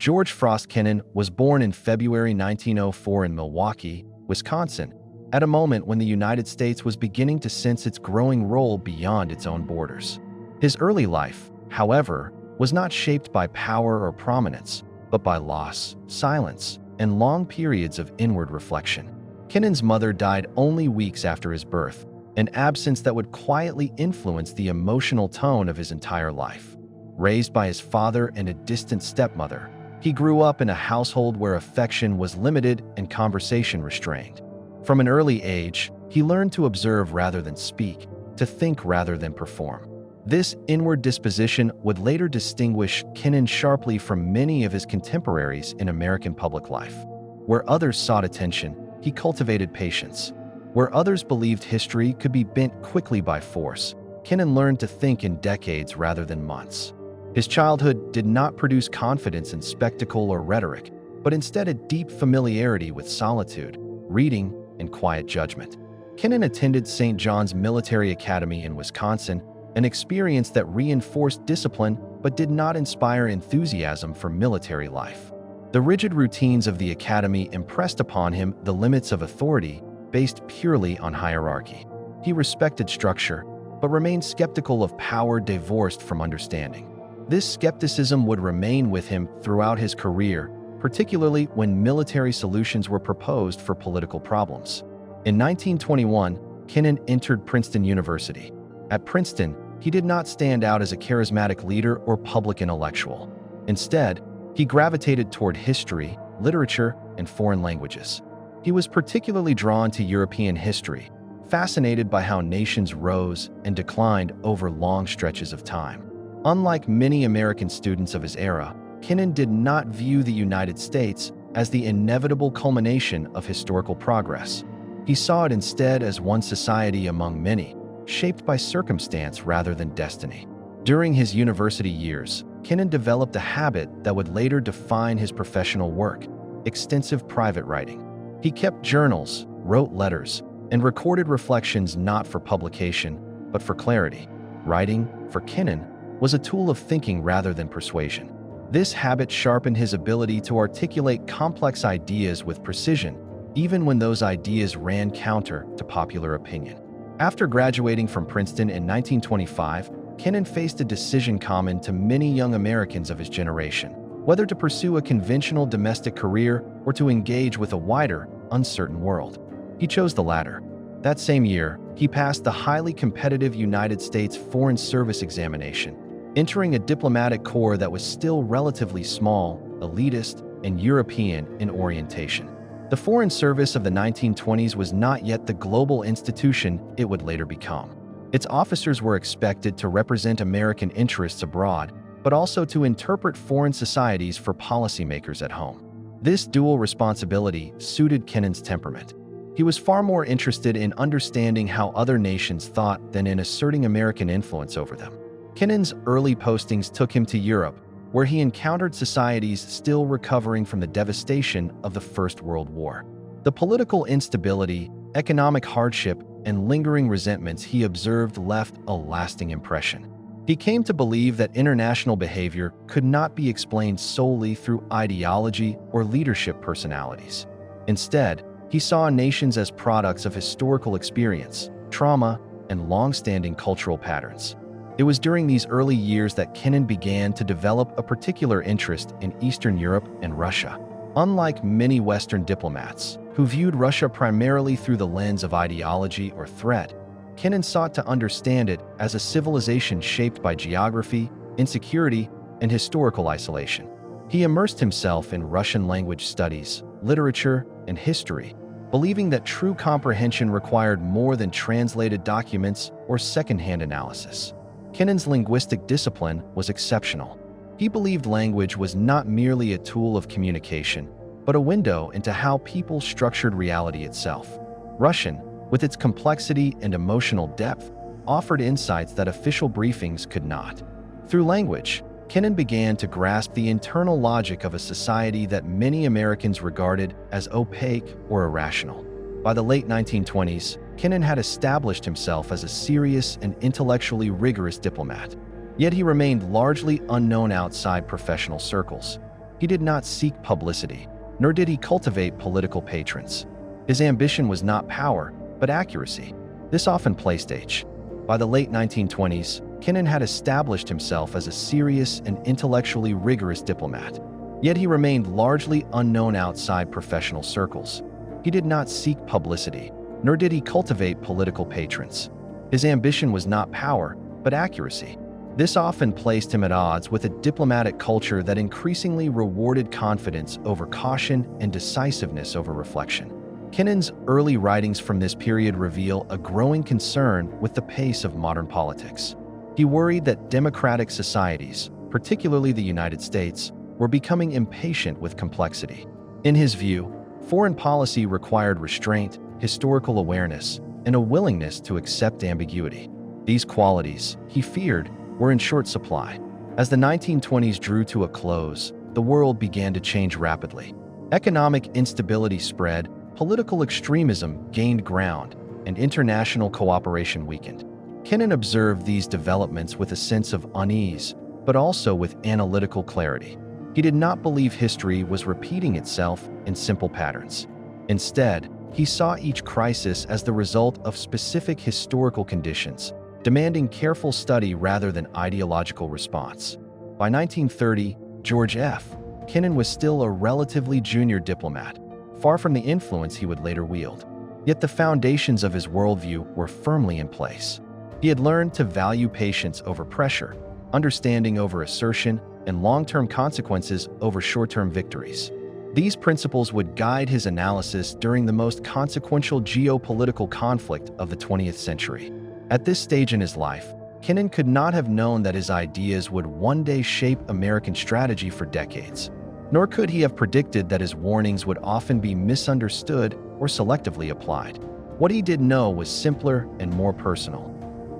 George Frost Kennan was born in February 1904 in Milwaukee, Wisconsin, at a moment when the United States was beginning to sense its growing role beyond its own borders. His early life, however, was not shaped by power or prominence, but by loss, silence, and long periods of inward reflection. Kennan's mother died only weeks after his birth, an absence that would quietly influence the emotional tone of his entire life. Raised by his father and a distant stepmother, he grew up in a household where affection was limited and conversation restrained. From an early age, he learned to observe rather than speak, to think rather than perform. This inward disposition would later distinguish Kennan sharply from many of his contemporaries in American public life. Where others sought attention, he cultivated patience. Where others believed history could be bent quickly by force, Kennan learned to think in decades rather than months. His childhood did not produce confidence in spectacle or rhetoric, but instead a deep familiarity with solitude, reading, and quiet judgment. Kennan attended St. John's Military Academy in Wisconsin, an experience that reinforced discipline but did not inspire enthusiasm for military life. The rigid routines of the academy impressed upon him the limits of authority based purely on hierarchy. He respected structure, but remained skeptical of power divorced from understanding. This skepticism would remain with him throughout his career, particularly when military solutions were proposed for political problems. In 1921, Kennan entered Princeton University. At Princeton, he did not stand out as a charismatic leader or public intellectual. Instead, he gravitated toward history, literature, and foreign languages. He was particularly drawn to European history, fascinated by how nations rose and declined over long stretches of time. Unlike many American students of his era, Kennan did not view the United States as the inevitable culmination of historical progress. He saw it instead as one society among many, shaped by circumstance rather than destiny. During his university years, Kennan developed a habit that would later define his professional work: extensive private writing. He kept journals, wrote letters, and recorded reflections not for publication, but for clarity. Writing, for Kennan, was a tool of thinking rather than persuasion. This habit sharpened his ability to articulate complex ideas with precision, even when those ideas ran counter to popular opinion. After graduating from Princeton in 1925, Kennan faced a decision common to many young Americans of his generation: whether to pursue a conventional domestic career or to engage with a wider, uncertain world. He chose the latter. That same year, he passed the highly competitive United States Foreign Service examination, entering a diplomatic corps that was still relatively small, elitist, and European in orientation. The Foreign Service of the 1920s was not yet the global institution it would later become. Its officers were expected to represent American interests abroad, but also to interpret foreign societies for policymakers at home. This dual responsibility suited Kennan's temperament. He was far more interested in understanding how other nations thought than in asserting American influence over them. Kennan's early postings took him to Europe, where he encountered societies still recovering from the devastation of the First World War. The political instability, economic hardship, and lingering resentments he observed left a lasting impression. He came to believe that international behavior could not be explained solely through ideology or leadership personalities. Instead, he saw nations as products of historical experience, trauma, and long-standing cultural patterns. It was during these early years that Kennan began to develop a particular interest in Eastern Europe and Russia. Unlike many Western diplomats, who viewed Russia primarily through the lens of ideology or threat, Kennan sought to understand it as a civilization shaped by geography, insecurity, and historical isolation. He immersed himself in Russian language studies, literature, and history, believing that true comprehension required more than translated documents or second-hand analysis. Kennan's linguistic discipline was exceptional. He believed language was not merely a tool of communication, but a window into how people structured reality itself. Russian, with its complexity and emotional depth, offered insights that official briefings could not. Through language, Kennan began to grasp the internal logic of a society that many Americans regarded as opaque or irrational. By the late 1920s, Kennan had established himself as a serious and intellectually rigorous diplomat. Yet he remained largely unknown outside professional circles. He did not seek publicity, nor did he cultivate political patrons. His ambition was not power, but accuracy. This often placed H. By the late 1920s, Kennan had established himself as a serious and intellectually rigorous diplomat. Yet he remained largely unknown outside professional circles. He did not seek publicity, nor did he cultivate political patrons. His ambition was not power, but accuracy. This often placed him at odds with a diplomatic culture that increasingly rewarded confidence over caution and decisiveness over reflection. Kennan's early writings from this period reveal a growing concern with the pace of modern politics. He worried that democratic societies, particularly the United States, were becoming impatient with complexity. In his view, foreign policy required restraint, historical awareness, and a willingness to accept ambiguity. These qualities, he feared, were in short supply. As the 1920s drew to a close, the world began to change rapidly. Economic instability spread, political extremism gained ground, and international cooperation weakened. Kennan observed these developments with a sense of unease, but also with analytical clarity. He did not believe history was repeating itself in simple patterns. Instead, he saw each crisis as the result of specific historical conditions, demanding careful study rather than ideological response. By 1930, George F. Kennan was still a relatively junior diplomat, far from the influence he would later wield. Yet the foundations of his worldview were firmly in place. He had learned to value patience over pressure, understanding over assertion, and long-term consequences over short-term victories. These principles would guide his analysis during the most consequential geopolitical conflict of the 20th century. At this stage in his life, Kennan could not have known that his ideas would one day shape American strategy for decades. Nor could he have predicted that his warnings would often be misunderstood or selectively applied. What he did know was simpler and more personal.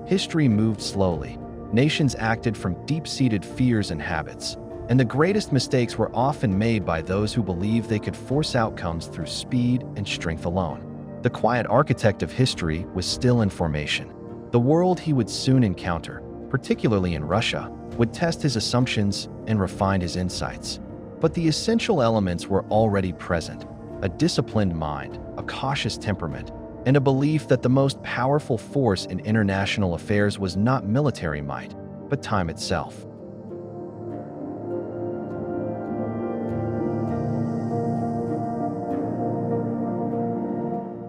History moved slowly. Nations acted from deep-seated fears and habits, and the greatest mistakes were often made by those who believed they could force outcomes through speed and strength alone. The quiet architect of history was still in formation. The world he would soon encounter, particularly in Russia, would test his assumptions and refine his insights. But the essential elements were already present: a disciplined mind, a cautious temperament, and a belief that the most powerful force in international affairs was not military might, but time itself.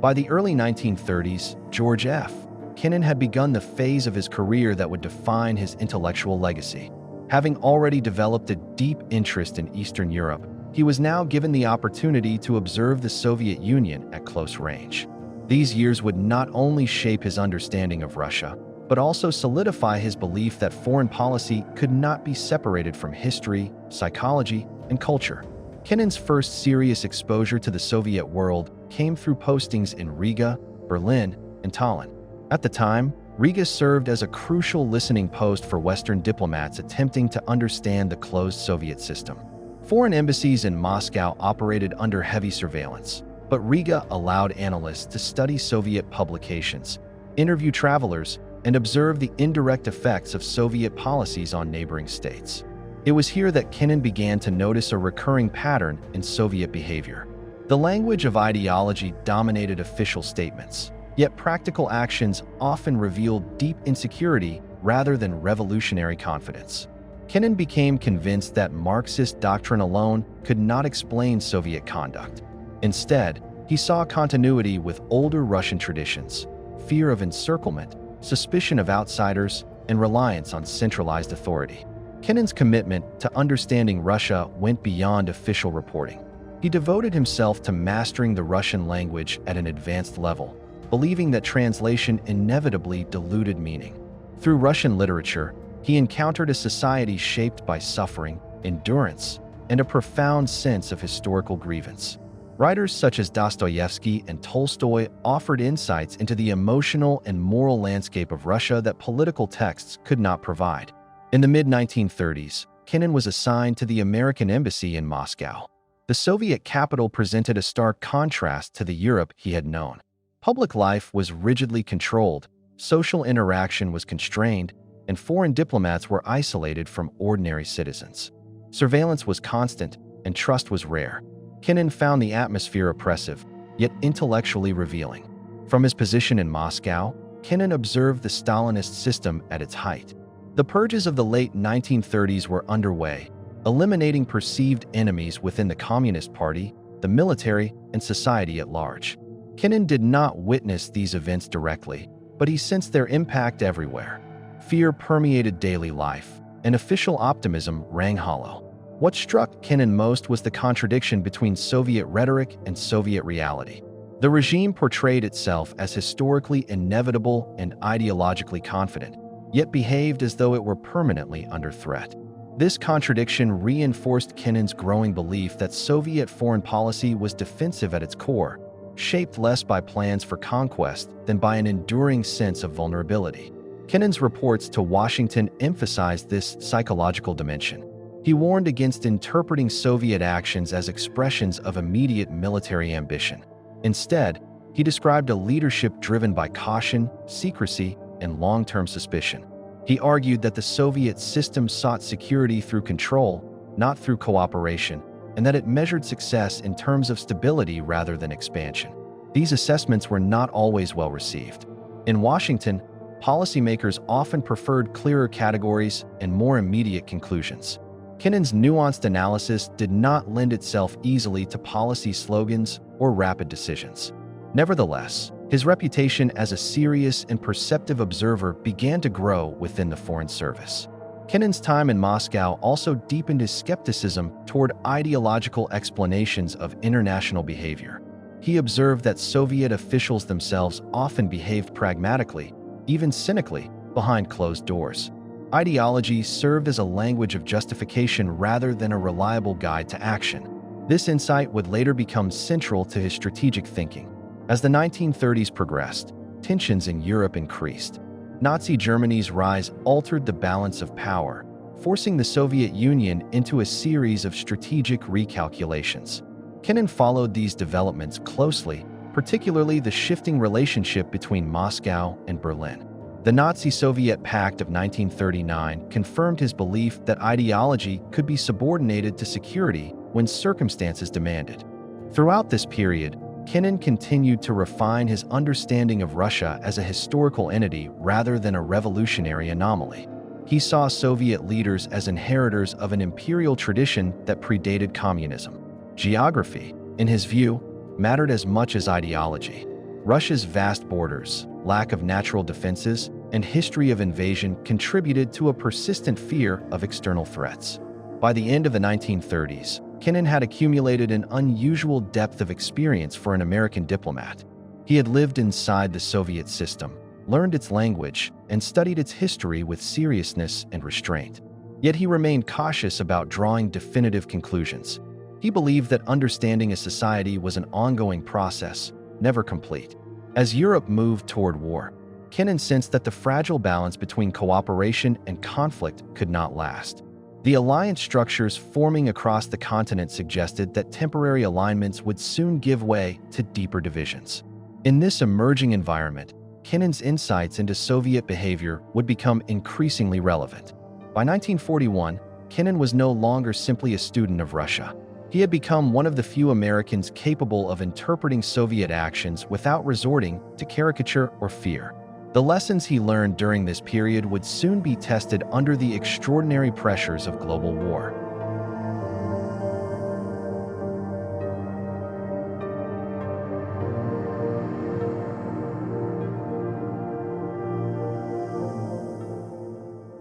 By the early 1930s, George F. Kennan had begun the phase of his career that would define his intellectual legacy. Having already developed a deep interest in Eastern Europe, he was now given the opportunity to observe the Soviet Union at close range. These years would not only shape his understanding of Russia, but also solidify his belief that foreign policy could not be separated from history, psychology, and culture. Kennan's first serious exposure to the Soviet world came through postings in Riga, Berlin, and Tallinn. At the time, Riga served as a crucial listening post for Western diplomats attempting to understand the closed Soviet system. Foreign embassies in Moscow operated under heavy surveillance, but Riga allowed analysts to study Soviet publications, interview travelers, and observe the indirect effects of Soviet policies on neighboring states. It was here that Kennan began to notice a recurring pattern in Soviet behavior. The language of ideology dominated official statements, yet practical actions often revealed deep insecurity rather than revolutionary confidence. Kennan became convinced that Marxist doctrine alone could not explain Soviet conduct. Instead, he saw continuity with older Russian traditions: fear of encirclement, suspicion of outsiders, and reliance on centralized authority. Kennan's commitment to understanding Russia went beyond official reporting. He devoted himself to mastering the Russian language at an advanced level, believing that translation inevitably diluted meaning. Through Russian literature, he encountered a society shaped by suffering, endurance, and a profound sense of historical grievance. Writers such as Dostoevsky and Tolstoy offered insights into the emotional and moral landscape of Russia that political texts could not provide. In the mid-1930s, Kennan was assigned to the American embassy in Moscow. The Soviet capital presented a stark contrast to the Europe he had known. Public life was rigidly controlled, social interaction was constrained, and foreign diplomats were isolated from ordinary citizens. Surveillance was constant, and trust was rare. Kennan found the atmosphere oppressive, yet intellectually revealing. From his position in Moscow, Kennan observed the Stalinist system at its height. The purges of the late 1930s were underway, eliminating perceived enemies within the Communist Party, the military, and society at large. Kennan did not witness these events directly, but he sensed their impact everywhere. Fear permeated daily life, and official optimism rang hollow. What struck Kennan most was the contradiction between Soviet rhetoric and Soviet reality. The regime portrayed itself as historically inevitable and ideologically confident, yet behaved as though it were permanently under threat. This contradiction reinforced Kennan's growing belief that Soviet foreign policy was defensive at its core, shaped less by plans for conquest than by an enduring sense of vulnerability. Kennan's reports to Washington emphasized this psychological dimension. He warned against interpreting Soviet actions as expressions of immediate military ambition. Instead, he described a leadership driven by caution, secrecy, and long-term suspicion. He argued that the Soviet system sought security through control, not through cooperation, and that it measured success in terms of stability rather than expansion. These assessments were not always well received. In Washington, policymakers often preferred clearer categories and more immediate conclusions. Kennan's nuanced analysis did not lend itself easily to policy slogans or rapid decisions. Nevertheless, his reputation as a serious and perceptive observer began to grow within the Foreign Service. Kennan's time in Moscow also deepened his skepticism toward ideological explanations of international behavior. He observed that Soviet officials themselves often behaved pragmatically, even cynically, behind closed doors. Ideology served as a language of justification rather than a reliable guide to action. This insight would later become central to his strategic thinking. As the 1930s progressed, tensions in Europe increased. Nazi Germany's rise altered the balance of power, forcing the Soviet Union into a series of strategic recalculations. Kennan followed these developments closely, particularly the shifting relationship between Moscow and Berlin. The Nazi-Soviet Pact of 1939 confirmed his belief that ideology could be subordinated to security when circumstances demanded. Throughout this period, Kennan continued to refine his understanding of Russia as a historical entity rather than a revolutionary anomaly. He saw Soviet leaders as inheritors of an imperial tradition that predated communism. Geography, in his view, mattered as much as ideology. Russia's vast borders, lack of natural defenses, and history of invasion contributed to a persistent fear of external threats. By the end of the 1930s, Kennan had accumulated an unusual depth of experience for an American diplomat. He had lived inside the Soviet system, learned its language, and studied its history with seriousness and restraint. Yet he remained cautious about drawing definitive conclusions. He believed that understanding a society was an ongoing process, never complete. As Europe moved toward war, Kennan sensed that the fragile balance between cooperation and conflict could not last. The alliance structures forming across the continent suggested that temporary alignments would soon give way to deeper divisions. In this emerging environment, Kennan's insights into Soviet behavior would become increasingly relevant. By 1941, Kennan was no longer simply a student of Russia. He had become one of the few Americans capable of interpreting Soviet actions without resorting to caricature or fear. The lessons he learned during this period would soon be tested under the extraordinary pressures of global war.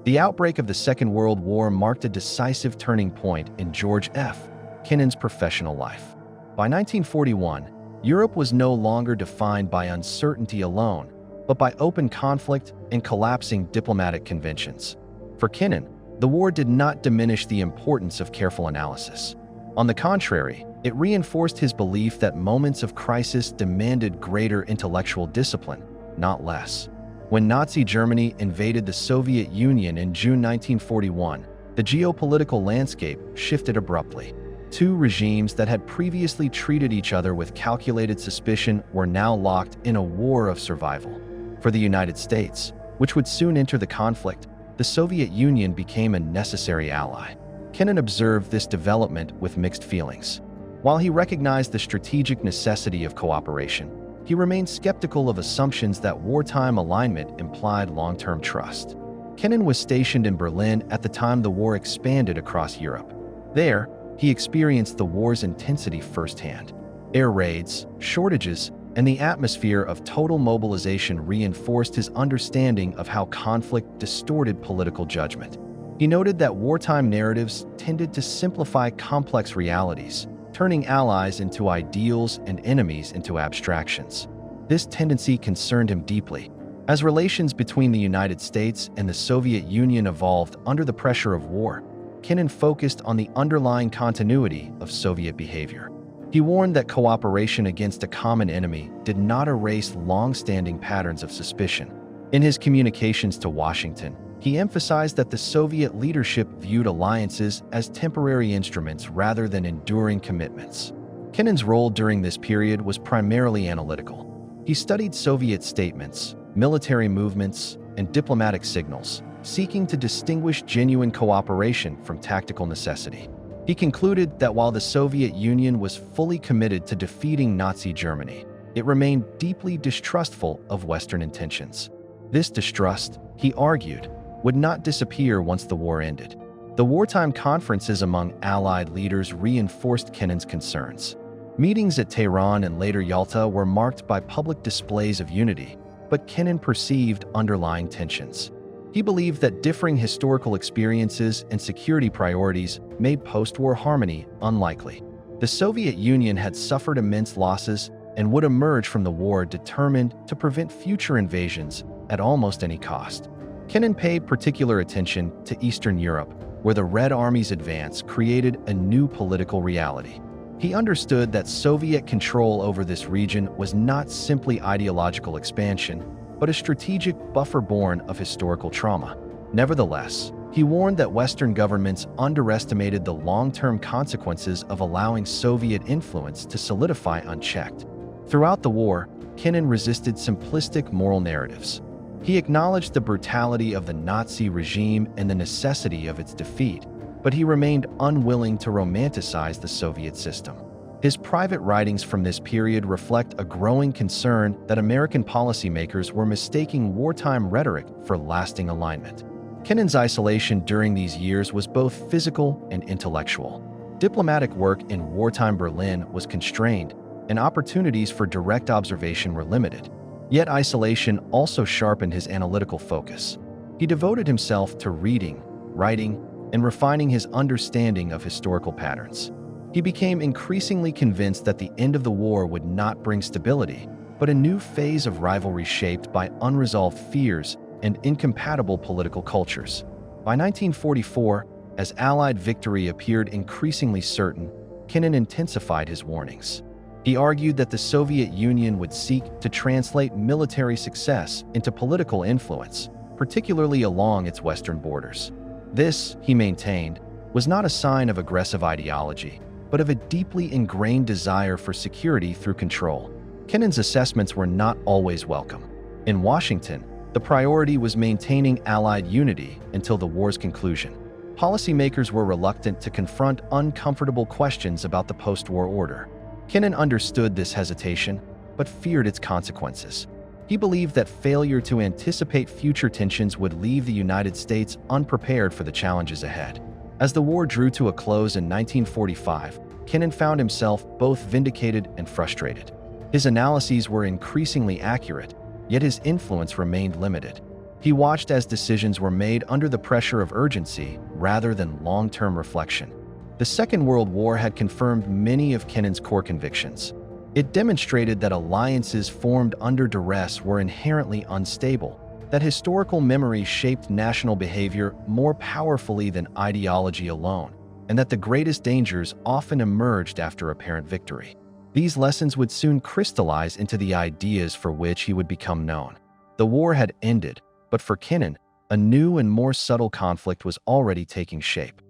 The outbreak of the Second World War marked a decisive turning point in George F. Kennan's professional life. By 1941, Europe was no longer defined by uncertainty alone, but by open conflict and collapsing diplomatic conventions. For Kennan, the war did not diminish the importance of careful analysis. On the contrary, it reinforced his belief that moments of crisis demanded greater intellectual discipline, not less. When Nazi Germany invaded the Soviet Union in June 1941, the geopolitical landscape shifted abruptly. Two regimes that had previously treated each other with calculated suspicion were now locked in a war of survival. For the United States, which would soon enter the conflict, the Soviet Union became a necessary ally. Kennan observed this development with mixed feelings. While he recognized the strategic necessity of cooperation, he remained skeptical of assumptions that wartime alignment implied long-term trust. Kennan was stationed in Berlin at the time the war expanded across Europe. There, he experienced the war's intensity firsthand. Air raids, shortages, and the atmosphere of total mobilization reinforced his understanding of how conflict distorted political judgment. He noted that wartime narratives tended to simplify complex realities, turning allies into ideals and enemies into abstractions. This tendency concerned him deeply. As relations between the United States and the Soviet Union evolved under the pressure of war, Kennan focused on the underlying continuity of Soviet behavior. He warned that cooperation against a common enemy did not erase long-standing patterns of suspicion. In his communications to Washington, he emphasized that the Soviet leadership viewed alliances as temporary instruments rather than enduring commitments. Kennan's role during this period was primarily analytical. He studied Soviet statements, military movements, and diplomatic signals, seeking to distinguish genuine cooperation from tactical necessity. He concluded that while the Soviet Union was fully committed to defeating Nazi Germany, it remained deeply distrustful of Western intentions. This distrust, he argued, would not disappear once the war ended. The wartime conferences among Allied leaders reinforced Kennan's concerns. Meetings at Tehran and later Yalta were marked by public displays of unity, but Kennan perceived underlying tensions. He believed that differing historical experiences and security priorities made post-war harmony unlikely. The Soviet Union had suffered immense losses and would emerge from the war determined to prevent future invasions at almost any cost. Kennan paid particular attention to Eastern Europe, where the Red Army's advance created a new political reality. He understood that Soviet control over this region was not simply ideological expansion, but a strategic buffer born of historical trauma. Nevertheless, he warned that Western governments underestimated the long-term consequences of allowing Soviet influence to solidify unchecked. Throughout the war, Kennan resisted simplistic moral narratives. He acknowledged the brutality of the Nazi regime and the necessity of its defeat, but he remained unwilling to romanticize the Soviet system. His private writings from this period reflect a growing concern that American policymakers were mistaking wartime rhetoric for lasting alignment. Kennan's isolation during these years was both physical and intellectual. Diplomatic work in wartime Berlin was constrained, and opportunities for direct observation were limited. Yet isolation also sharpened his analytical focus. He devoted himself to reading, writing, and refining his understanding of historical patterns. He became increasingly convinced that the end of the war would not bring stability, but a new phase of rivalry shaped by unresolved fears and incompatible political cultures. By 1944, as Allied victory appeared increasingly certain, Kennan intensified his warnings. He argued that the Soviet Union would seek to translate military success into political influence, particularly along its western borders. This, he maintained, was not a sign of aggressive ideology, but of a deeply ingrained desire for security through control. Kennan's assessments were not always welcome. In Washington, the priority was maintaining Allied unity until the war's conclusion. Policymakers were reluctant to confront uncomfortable questions about the post-war order. Kennan understood this hesitation, but feared its consequences. He believed that failure to anticipate future tensions would leave the United States unprepared for the challenges ahead. As the war drew to a close in 1945, Kennan found himself both vindicated and frustrated. His analyses were increasingly accurate, yet his influence remained limited. He watched as decisions were made under the pressure of urgency rather than long-term reflection. The Second World War had confirmed many of Kennan's core convictions. It demonstrated that alliances formed under duress were inherently unstable, that historical memory shaped national behavior more powerfully than ideology alone, and that the greatest dangers often emerged after apparent victory. These lessons would soon crystallize into the ideas for which he would become known. The war had ended, but for Kennan, a new and more subtle conflict was already taking shape.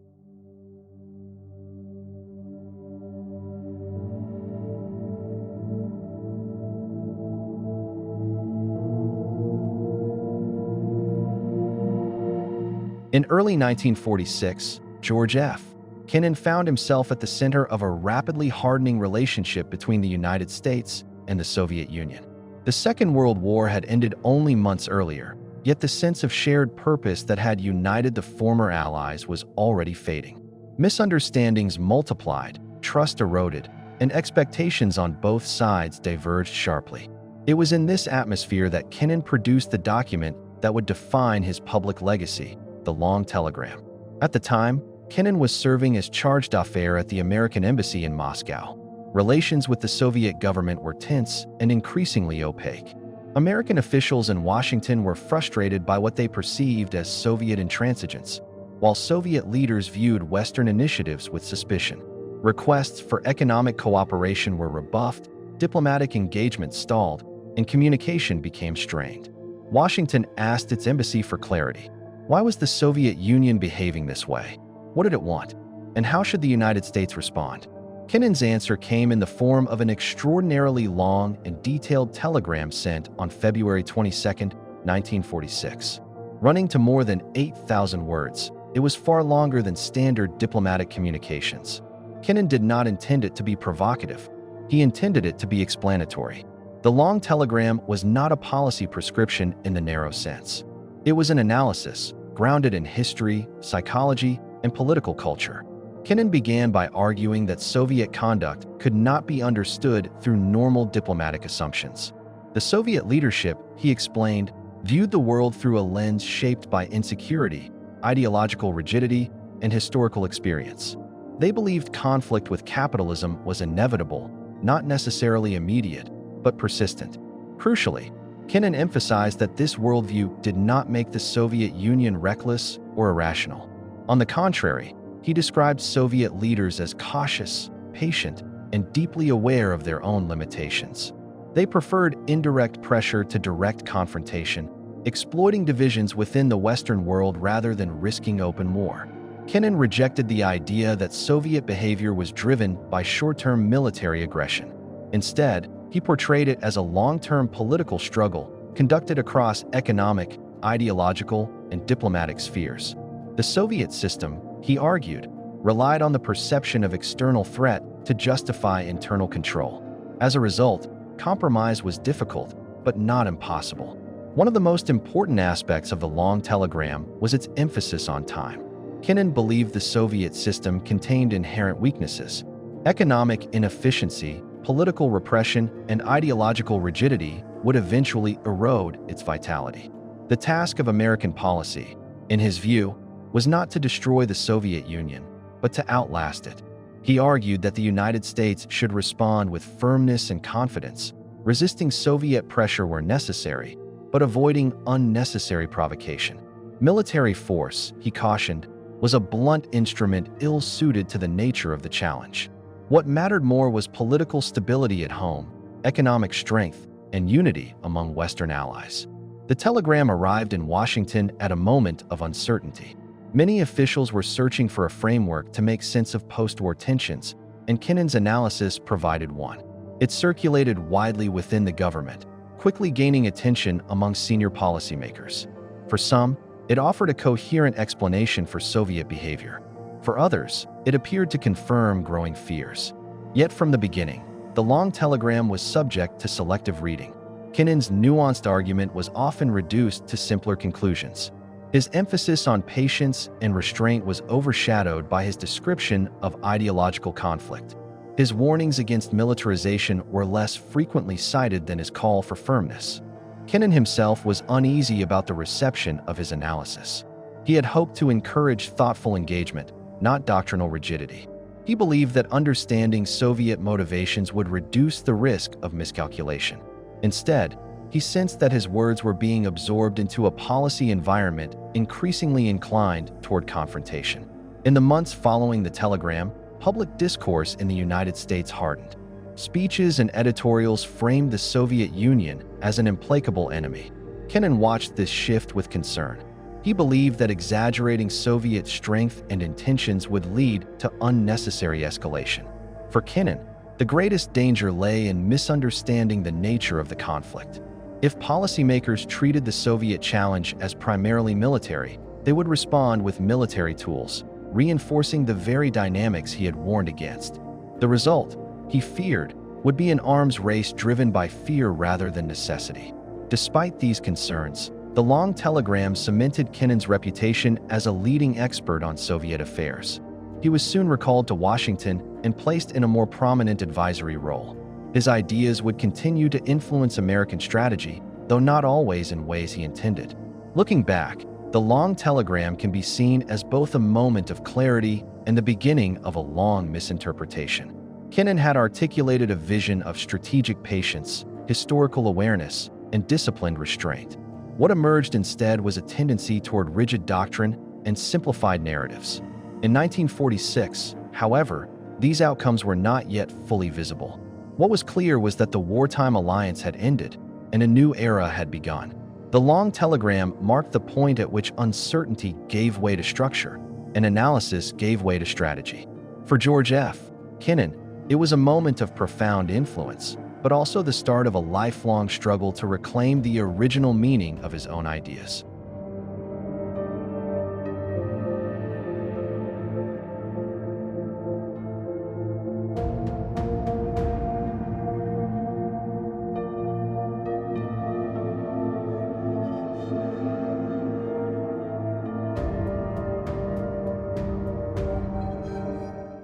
In early 1946, George F. Kennan found himself at the center of a rapidly hardening relationship between the United States and the Soviet Union. The Second World War had ended only months earlier, yet the sense of shared purpose that had united the former allies was already fading. Misunderstandings multiplied, trust eroded, and expectations on both sides diverged sharply. It was in this atmosphere that Kennan produced the document that would define his public legacy, the Long Telegram. At the time, Kennan was serving as charge d'affaires at the American Embassy in Moscow. Relations with the Soviet government were tense and increasingly opaque. American officials in Washington were frustrated by what they perceived as Soviet intransigence, while Soviet leaders viewed Western initiatives with suspicion. Requests for economic cooperation were rebuffed, diplomatic engagement stalled, and communication became strained. Washington asked its embassy for clarity. Why was the Soviet Union behaving this way? What did it want? And how should the United States respond? Kennan's answer came in the form of an extraordinarily long and detailed telegram sent on February 22, 1946. Running to more than 8,000 words, it was far longer than standard diplomatic communications. Kennan did not intend it to be provocative. He intended it to be explanatory. The long telegram was not a policy prescription in the narrow sense. It was an analysis, grounded in history, psychology, and political culture. Kennan began by arguing that Soviet conduct could not be understood through normal diplomatic assumptions. The Soviet leadership, he explained, viewed the world through a lens shaped by insecurity, ideological rigidity, and historical experience. They believed conflict with capitalism was inevitable, not necessarily immediate, but persistent. Crucially, Kennan emphasized that this worldview did not make the Soviet Union reckless or irrational. On the contrary, he described Soviet leaders as cautious, patient, and deeply aware of their own limitations. They preferred indirect pressure to direct confrontation, exploiting divisions within the Western world rather than risking open war. Kennan rejected the idea that Soviet behavior was driven by short-term military aggression. Instead, he portrayed it as a long-term political struggle conducted across economic, ideological, and diplomatic spheres. The Soviet system, he argued, relied on the perception of external threat to justify internal control. As a result, compromise was difficult, but not impossible. One of the most important aspects of the long telegram was its emphasis on time. Kennan believed the Soviet system contained inherent weaknesses. Economic inefficiency, political repression, and ideological rigidity would eventually erode its vitality. The task of American policy, in his view, was not to destroy the Soviet Union, but to outlast it. He argued that the United States should respond with firmness and confidence, resisting Soviet pressure where necessary, but avoiding unnecessary provocation. Military force, he cautioned, was a blunt instrument ill-suited to the nature of the challenge. What mattered more was political stability at home, economic strength, and unity among Western allies. The telegram arrived in Washington at a moment of uncertainty. Many officials were searching for a framework to make sense of post-war tensions, and Kennan's analysis provided one. It circulated widely within the government, quickly gaining attention among senior policymakers. For some, it offered a coherent explanation for Soviet behavior. For others, it appeared to confirm growing fears. Yet from the beginning, the long telegram was subject to selective reading. Kennan's nuanced argument was often reduced to simpler conclusions. His emphasis on patience and restraint was overshadowed by his description of ideological conflict. His warnings against militarization were less frequently cited than his call for firmness. Kennan himself was uneasy about the reception of his analysis. He had hoped to encourage thoughtful engagement, not doctrinal rigidity. He believed that understanding Soviet motivations would reduce the risk of miscalculation. Instead, he sensed that his words were being absorbed into a policy environment increasingly inclined toward confrontation. In the months following the telegram, public discourse in the United States hardened. Speeches and editorials framed the Soviet Union as an implacable enemy. Kennan watched this shift with concern. He believed that exaggerating Soviet strength and intentions would lead to unnecessary escalation. For Kennan, the greatest danger lay in misunderstanding the nature of the conflict. If policymakers treated the Soviet challenge as primarily military, they would respond with military tools. reinforcing the very dynamics he had warned against. The result, he feared, would be an arms race driven by fear rather than necessity. Despite these concerns, the long telegram cemented Kennan's reputation as a leading expert on Soviet affairs. He was soon recalled to Washington and placed in a more prominent advisory role. His ideas would continue to influence American strategy, though not always in ways he intended. Looking back, the long telegram can be seen as both a moment of clarity and the beginning of a long misinterpretation. Kennan had articulated a vision of strategic patience, historical awareness, and disciplined restraint. What emerged instead was a tendency toward rigid doctrine and simplified narratives. In 1946, however, these outcomes were not yet fully visible. What was clear was that the wartime alliance had ended, and a new era had begun. The long telegram marked the point at which uncertainty gave way to structure, and analysis gave way to strategy. For George F. Kennan, it was a moment of profound influence, but also the start of a lifelong struggle to reclaim the original meaning of his own ideas.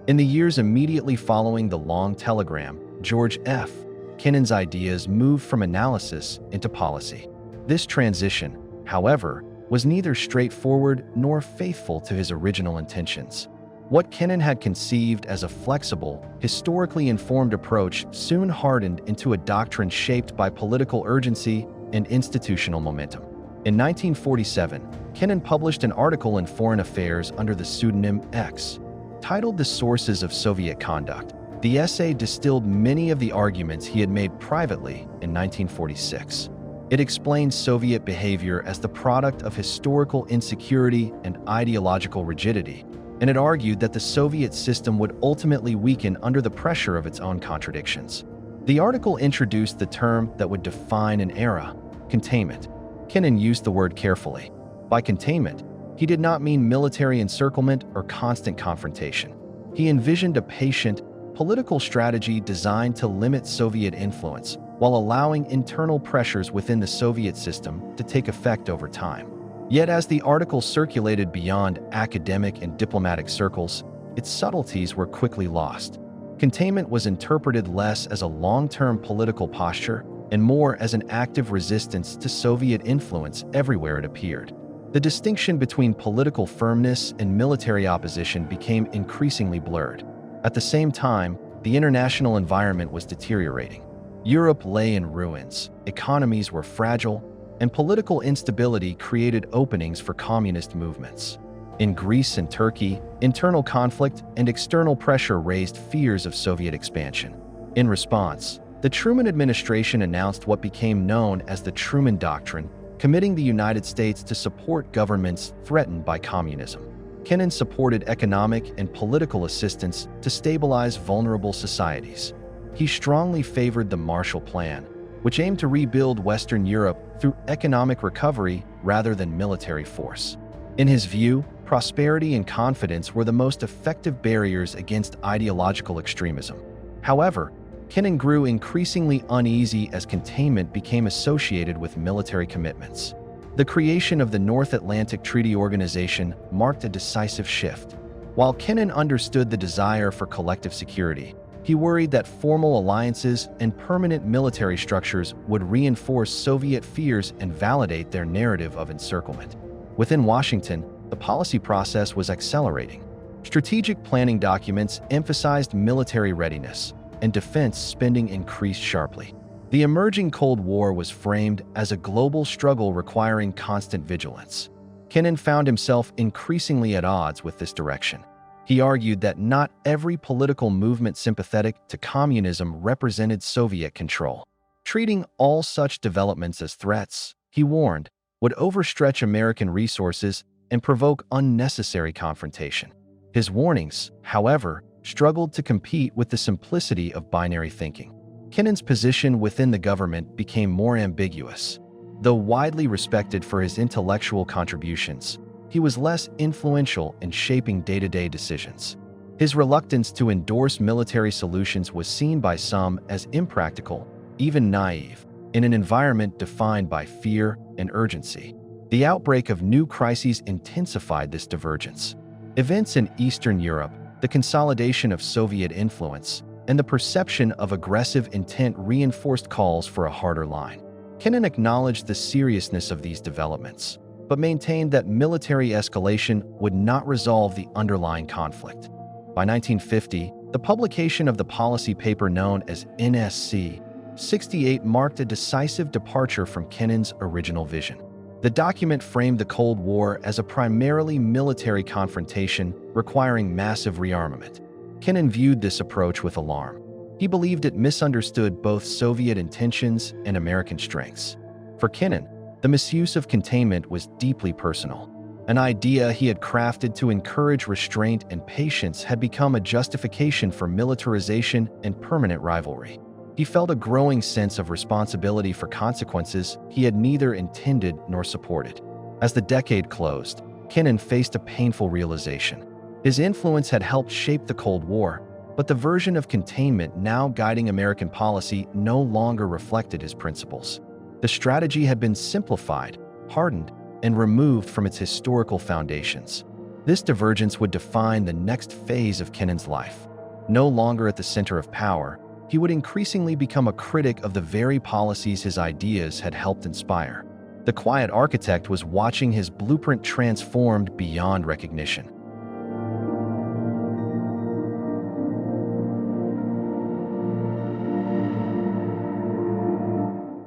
In the years immediately following the long telegram, George F. Kennan's ideas moved from analysis into policy. This transition, however, was neither straightforward nor faithful to his original intentions. What Kennan had conceived as a flexible, historically informed approach soon hardened into a doctrine shaped by political urgency and institutional momentum. In 1947, Kennan published an article in Foreign Affairs under the pseudonym X, titled The Sources of Soviet Conduct. The essay distilled many of the arguments he had made privately in 1946. It explained Soviet behavior as the product of historical insecurity and ideological rigidity, and it argued that the Soviet system would ultimately weaken under the pressure of its own contradictions. The article introduced the term that would define an era, containment. Kennan used the word carefully. By containment, he did not mean military encirclement or constant confrontation. He envisioned a patient, political strategy designed to limit Soviet influence while allowing internal pressures within the Soviet system to take effect over time. Yet as the article circulated beyond academic and diplomatic circles, its subtleties were quickly lost. Containment was interpreted less as a long-term political posture and more as an active resistance to Soviet influence everywhere it appeared. The distinction between political firmness and military opposition became increasingly blurred. At the same time, the international environment was deteriorating. Europe lay in ruins, economies were fragile, and political instability created openings for communist movements. In Greece and Turkey, internal conflict and external pressure raised fears of Soviet expansion. In response, the Truman administration announced what became known as the Truman Doctrine, committing the United States to support governments threatened by communism. Kennan supported economic and political assistance to stabilize vulnerable societies. He strongly favored the Marshall Plan, which aimed to rebuild Western Europe through economic recovery rather than military force. In his view, prosperity and confidence were the most effective barriers against ideological extremism. However, Kennan grew increasingly uneasy as containment became associated with military commitments. The creation of the North Atlantic Treaty Organization marked a decisive shift. While Kennan understood the desire for collective security, he worried that formal alliances and permanent military structures would reinforce Soviet fears and validate their narrative of encirclement. Within Washington, the policy process was accelerating. Strategic planning documents emphasized military readiness, and defense spending increased sharply. The emerging Cold War was framed as a global struggle requiring constant vigilance. Kennan found himself increasingly at odds with this direction. He argued that not every political movement sympathetic to communism represented Soviet control. Treating all such developments as threats, he warned, would overstretch American resources and provoke unnecessary confrontation. His warnings, however, struggled to compete with the simplicity of binary thinking. Kennan's position within the government became more ambiguous. Though widely respected for his intellectual contributions, he was less influential in shaping day-to-day decisions. His reluctance to endorse military solutions was seen by some as impractical, even naive, in an environment defined by fear and urgency. The outbreak of new crises intensified this divergence. Events in Eastern Europe, the consolidation of Soviet influence, and the perception of aggressive intent reinforced calls for a harder line. Kennan acknowledged the seriousness of these developments, but maintained that military escalation would not resolve the underlying conflict. By 1950, the publication of the policy paper known as NSC 68 marked a decisive departure from Kennan's original vision. The document framed the Cold War as a primarily military confrontation requiring massive rearmament. Kennan viewed this approach with alarm. He believed it misunderstood both Soviet intentions and American strengths. For Kennan, the misuse of containment was deeply personal. An idea he had crafted to encourage restraint and patience had become a justification for militarization and permanent rivalry. He felt a growing sense of responsibility for consequences he had neither intended nor supported. As the decade closed, Kennan faced a painful realization. His influence had helped shape the Cold War, but the version of containment now guiding American policy no longer reflected his principles. The strategy had been simplified, hardened, and removed from its historical foundations. This divergence would define the next phase of Kennan's life. No longer at the center of power, he would increasingly become a critic of the very policies his ideas had helped inspire. The quiet architect was watching his blueprint transformed beyond recognition.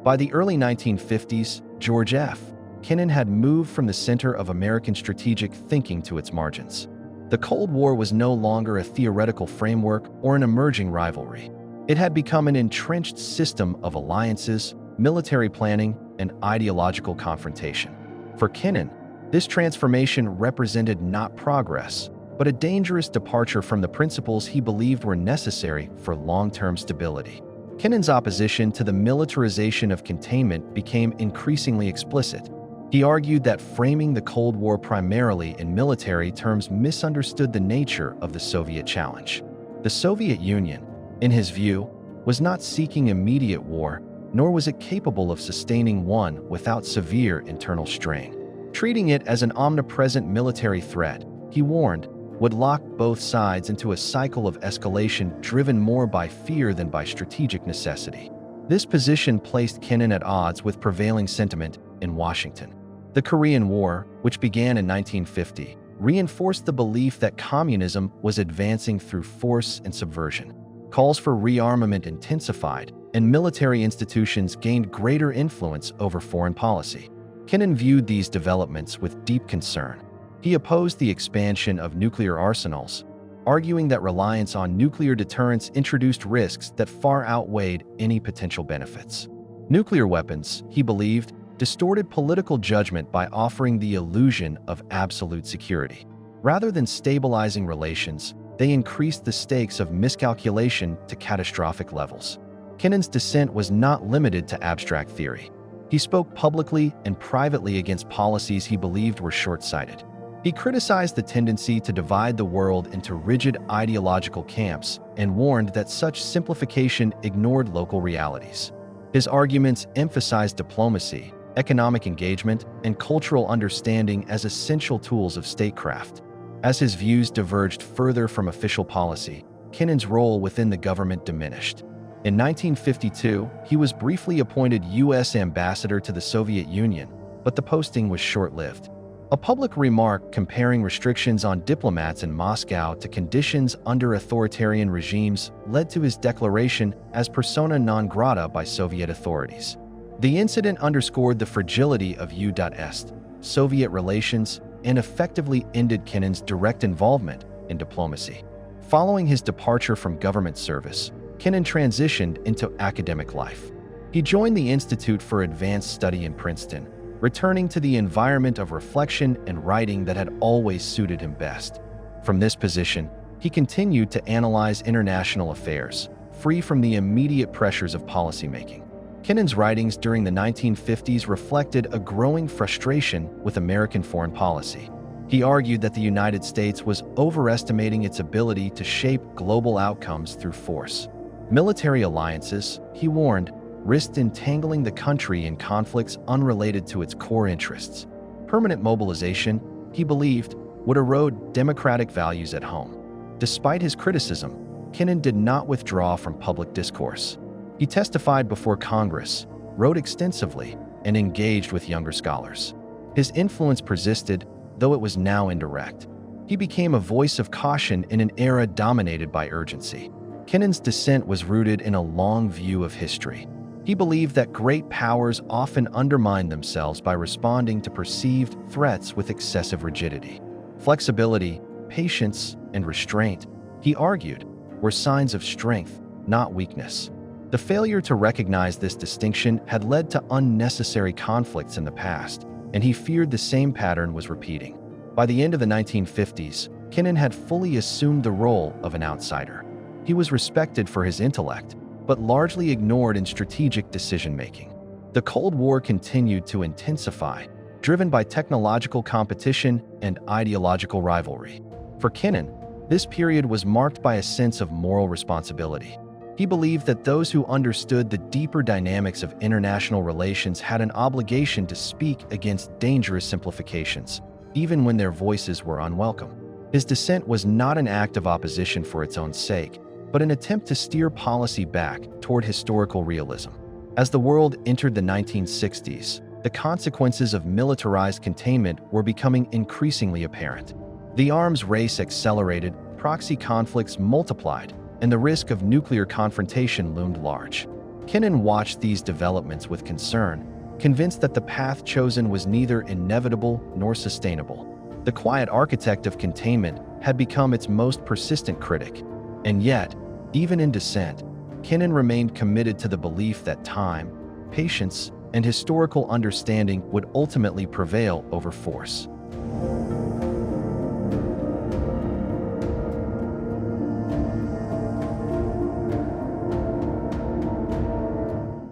By the early 1950s, George F. Kennan had moved from the center of American strategic thinking to its margins. The Cold War was no longer a theoretical framework or an emerging rivalry. It had become an entrenched system of alliances, military planning, and ideological confrontation. For Kennan, this transformation represented not progress, but a dangerous departure from the principles he believed were necessary for long-term stability. Kennan's opposition to the militarization of containment became increasingly explicit. He argued that framing the Cold War primarily in military terms misunderstood the nature of the Soviet challenge. The Soviet Union, in his view, was not seeking immediate war, nor was it capable of sustaining one without severe internal strain. Treating it as an omnipresent military threat, he warned, would lock both sides into a cycle of escalation driven more by fear than by strategic necessity. This position placed Kennan at odds with prevailing sentiment in Washington. The Korean War, which began in 1950, reinforced the belief that communism was advancing through force and subversion. Calls for rearmament intensified, and military institutions gained greater influence over foreign policy. Kennan viewed these developments with deep concern. He opposed the expansion of nuclear arsenals, arguing that reliance on nuclear deterrence introduced risks that far outweighed any potential benefits. Nuclear weapons, he believed, distorted political judgment by offering the illusion of absolute security. Rather than stabilizing relations, they increased the stakes of miscalculation to catastrophic levels. Kennan's dissent was not limited to abstract theory. He spoke publicly and privately against policies he believed were short-sighted. He criticized the tendency to divide the world into rigid ideological camps and warned that such simplification ignored local realities. His arguments emphasized diplomacy, economic engagement, and cultural understanding as essential tools of statecraft. As his views diverged further from official policy, Kennan's role within the government diminished. In 1952, he was briefly appointed U.S. ambassador to the Soviet Union, but the posting was short-lived. A public remark comparing restrictions on diplomats in Moscow to conditions under authoritarian regimes led to his declaration as persona non grata by Soviet authorities. The incident underscored the fragility of U.S. Soviet relations and effectively ended Kennan's direct involvement in diplomacy. Following his departure from government service, Kennan transitioned into academic life. He joined the Institute for Advanced Study in Princeton, returning to the environment of reflection and writing that had always suited him best. From this position, he continued to analyze international affairs, free from the immediate pressures of policymaking. Kennan's writings during the 1950s reflected a growing frustration with American foreign policy. He argued that the United States was overestimating its ability to shape global outcomes through force. Military alliances, he warned, risked entangling the country in conflicts unrelated to its core interests. Permanent mobilization, he believed, would erode democratic values at home. Despite his criticism, Kennan did not withdraw from public discourse. He testified before Congress, wrote extensively, and engaged with younger scholars. His influence persisted, though it was now indirect. He became a voice of caution in an era dominated by urgency. Kennan's dissent was rooted in a long view of history. He believed that great powers often undermine themselves by responding to perceived threats with excessive rigidity. Flexibility, patience, and restraint, he argued, were signs of strength, not weakness. The failure to recognize this distinction had led to unnecessary conflicts in the past, and he feared the same pattern was repeating. By the end of the 1950s, Kennan had fully assumed the role of an outsider. He was respected for his intellect, but largely ignored in strategic decision-making. The Cold War continued to intensify, driven by technological competition and ideological rivalry. For Kennan, this period was marked by a sense of moral responsibility. He believed that those who understood the deeper dynamics of international relations had an obligation to speak against dangerous simplifications, even when their voices were unwelcome. His dissent was not an act of opposition for its own sake, but an attempt to steer policy back toward historical realism. As the world entered the 1960s, the consequences of militarized containment were becoming increasingly apparent. The arms race accelerated, proxy conflicts multiplied, and the risk of nuclear confrontation loomed large. Kennan watched these developments with concern, convinced that the path chosen was neither inevitable nor sustainable. The quiet architect of containment had become its most persistent critic. And yet, even in dissent, Kennan remained committed to the belief that time, patience, and historical understanding would ultimately prevail over force.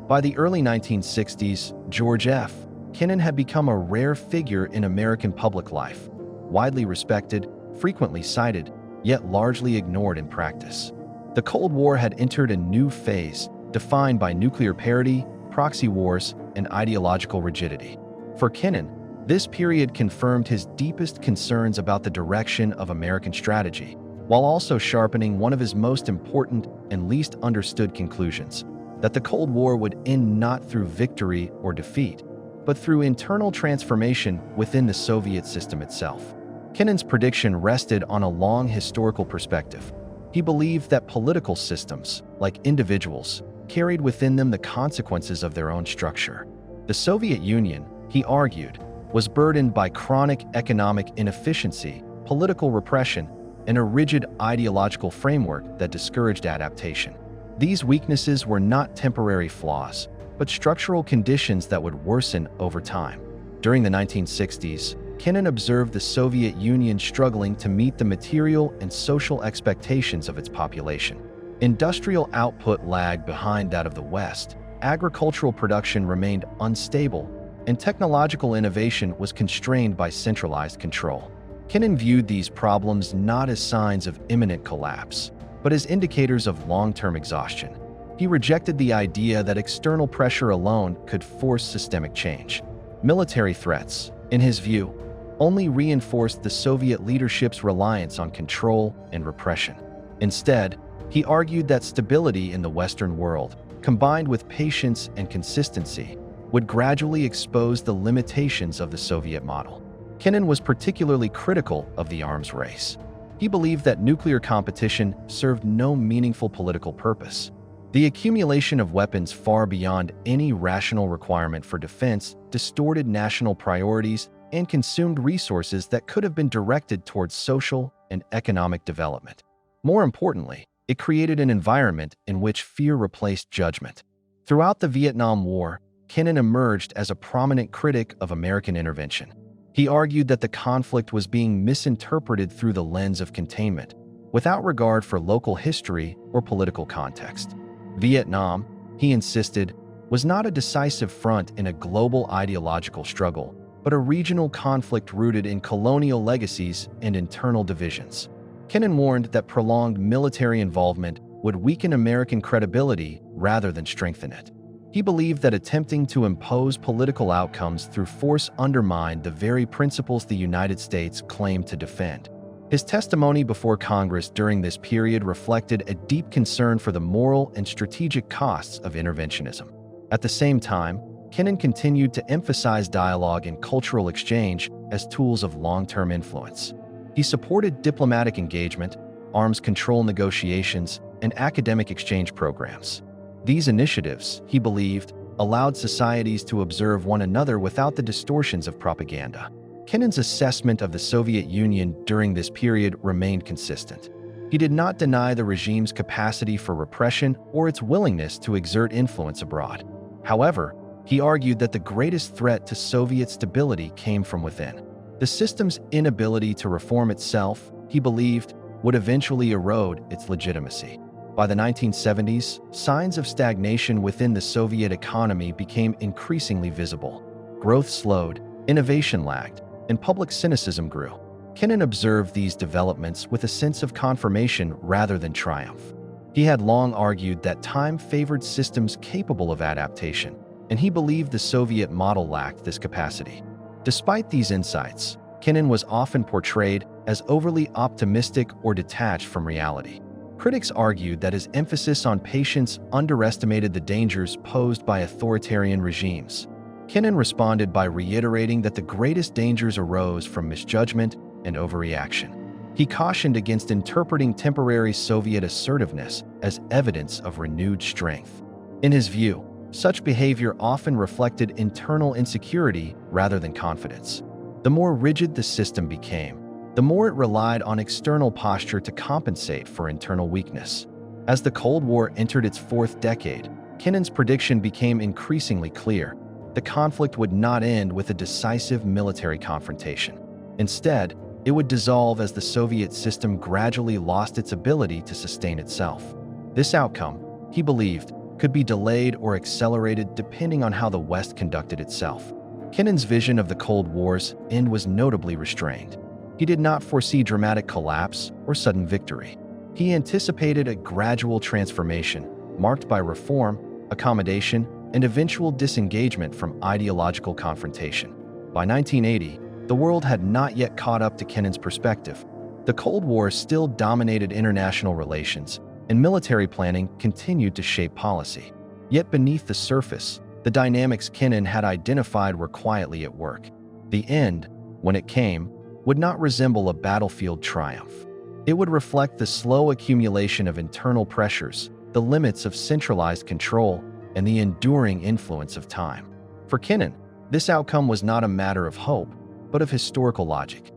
By the early 1960s, George F. Kennan had become a rare figure in American public life, widely respected, frequently cited, yet largely ignored in practice. The Cold War had entered a new phase, defined by nuclear parity, proxy wars, and ideological rigidity. For Kennan, this period confirmed his deepest concerns about the direction of American strategy, while also sharpening one of his most important and least understood conclusions, that the Cold War would end not through victory or defeat, but through internal transformation within the Soviet system itself. Kennan's prediction rested on a long historical perspective. He believed that political systems, like individuals, carried within them the consequences of their own structure. The Soviet Union, he argued, was burdened by chronic economic inefficiency, political repression, and a rigid ideological framework that discouraged adaptation. These weaknesses were not temporary flaws, but structural conditions that would worsen over time. During the 1960s, Kennan observed the Soviet Union struggling to meet the material and social expectations of its population. Industrial output lagged behind that of the West, agricultural production remained unstable, and technological innovation was constrained by centralized control. Kennan viewed these problems not as signs of imminent collapse, but as indicators of long-term exhaustion. He rejected the idea that external pressure alone could force systemic change. Military threats, in his view, only reinforced the Soviet leadership's reliance on control and repression. Instead, he argued that stability in the Western world, combined with patience and consistency, would gradually expose the limitations of the Soviet model. Kennan was particularly critical of the arms race. He believed that nuclear competition served no meaningful political purpose. The accumulation of weapons far beyond any rational requirement for defense distorted national priorities and consumed resources that could have been directed towards social and economic development. More importantly, it created an environment in which fear replaced judgment. Throughout the Vietnam War, Kennan emerged as a prominent critic of American intervention. He argued that the conflict was being misinterpreted through the lens of containment, without regard for local history or political context. Vietnam, he insisted, was not a decisive front in a global ideological struggle, but a regional conflict rooted in colonial legacies and internal divisions. Kennan warned that prolonged military involvement would weaken American credibility rather than strengthen it. He believed that attempting to impose political outcomes through force undermined the very principles the United States claimed to defend. His testimony before Congress during this period reflected a deep concern for the moral and strategic costs of interventionism. At the same time, Kennan continued to emphasize dialogue and cultural exchange as tools of long-term influence. He supported diplomatic engagement, arms control negotiations, and academic exchange programs. These initiatives, he believed, allowed societies to observe one another without the distortions of propaganda. Kennan's assessment of the Soviet Union during this period remained consistent. He did not deny the regime's capacity for repression or its willingness to exert influence abroad. However, he argued that the greatest threat to Soviet stability came from within. The system's inability to reform itself, he believed, would eventually erode its legitimacy. By the 1970s, signs of stagnation within the Soviet economy became increasingly visible. Growth slowed, innovation lagged, and public cynicism grew. Kennan observed these developments with a sense of confirmation rather than triumph. He had long argued that time favored systems capable of adaptation, and he believed the Soviet model lacked this capacity. Despite these insights, Kennan was often portrayed as overly optimistic or detached from reality. Critics argued that his emphasis on patience underestimated the dangers posed by authoritarian regimes. Kennan responded by reiterating that the greatest dangers arose from misjudgment and overreaction. He cautioned against interpreting temporary Soviet assertiveness as evidence of renewed strength. In his view, such behavior often reflected internal insecurity rather than confidence. The more rigid the system became, the more it relied on external posture to compensate for internal weakness. As the Cold War entered its fourth decade, Kennan's prediction became increasingly clear. The conflict would not end with a decisive military confrontation. Instead, it would dissolve as the Soviet system gradually lost its ability to sustain itself. This outcome, he believed, could be delayed or accelerated depending on how the West conducted itself. Kennan's vision of the Cold War's end was notably restrained. He did not foresee dramatic collapse or sudden victory. He anticipated a gradual transformation marked by reform, accommodation, and eventual disengagement from ideological confrontation. By 1980, the world had not yet caught up to Kennan's perspective. The Cold War still dominated international relations, and military planning continued to shape policy. Yet beneath the surface, the dynamics Kennan had identified were quietly at work. The end, when it came, would not resemble a battlefield triumph. It would reflect the slow accumulation of internal pressures, the limits of centralized control, and the enduring influence of time. For Kennan, this outcome was not a matter of hope, but of historical logic.